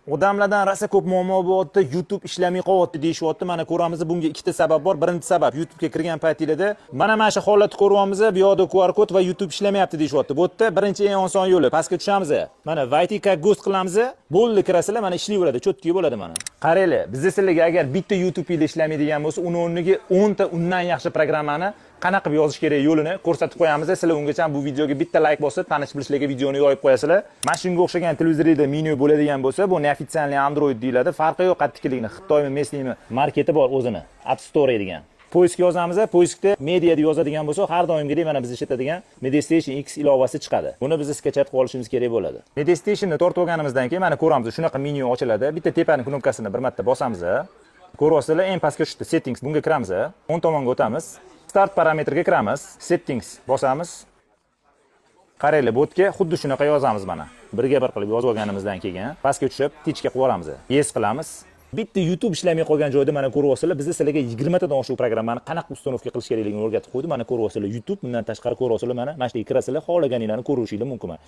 Odamlardan rosa ko'p muammo bo'lyapti, YouTube ishlamay qolyapti deyishyapti. Mana ko'ramiz, bunga ikkita sabab bor. Birinchi sabab YouTube'ga kirgan paytingizda mana shu holatni ko'ryapmiz, bu yoqda QR kod va YouTube ishlamayapti deyishyapti. Bu yerda birinchi eng oson yo'li, pastga tushamiz. Mana Vayt как ghost qilamiz, bo'ldi kirasizlar, mana ishlayveradi, cho'tki bo'ladi mana. Qaranglar, bizda sizlarga agar bitta YouTube ile ishlamaydigan bo'lsa, uni o'rniga 10 ta undan yaxshi programmani qanaqa qilib yozish kerak yo'lini ko'rsatib qo'yamiz. Sizlar ungacha bu videoga bitta like bosib, tanish bilishlarga videoni yoyib qo'yasizlar. Mana shunga o'xshagan televizorda menyu bo'ladigan bo'lsa, bu neofitsialniy Android deyiladi. Farqi yo'q qattiqligini. Xitoymi, Mesnimi marketi bor o'zini. App Store degan. Poisk yozamiz, poiskda media deb yozadigan bo'lsa, har doimgidek mana biz ishlatadigan MediaStation X ilovasi chiqadi. Buni biz skachab olishimiz kerak bo'ladi. MediaStationni tortib olganimizdan keyin mana ko'ramiz, shunaqa menyu ochiladi. Bitta tepani knopkasini bir marta bosamiz. Ko'ryapsizlar, eng pastga tushdi Settings, bunga kiramiz. O'ng tomonga o'tamiz. Start parametriga kiramiz. Settings bosamiz. Qaranglar, botga xuddi shunaqa yozamiz mana. Birga bir qilib yozib olganimizdan keyin pastga tushib, tichga qo'yib olamiz. Yes qilamiz. Bitta YouTube ishlamay qolgan joyda mana ko'ryapsizlar, biz sizlarga 20 tadan oshiq programmani qanaqa uстановка qilish kerakligini o'rgatib qo'ydik. Mana ko'ryapsizlar, YouTube bundan tashqari ko'ryapsizlar, mana shu yerga kirasizlar, xohlaganinglarni ko'rishingiz mumkin.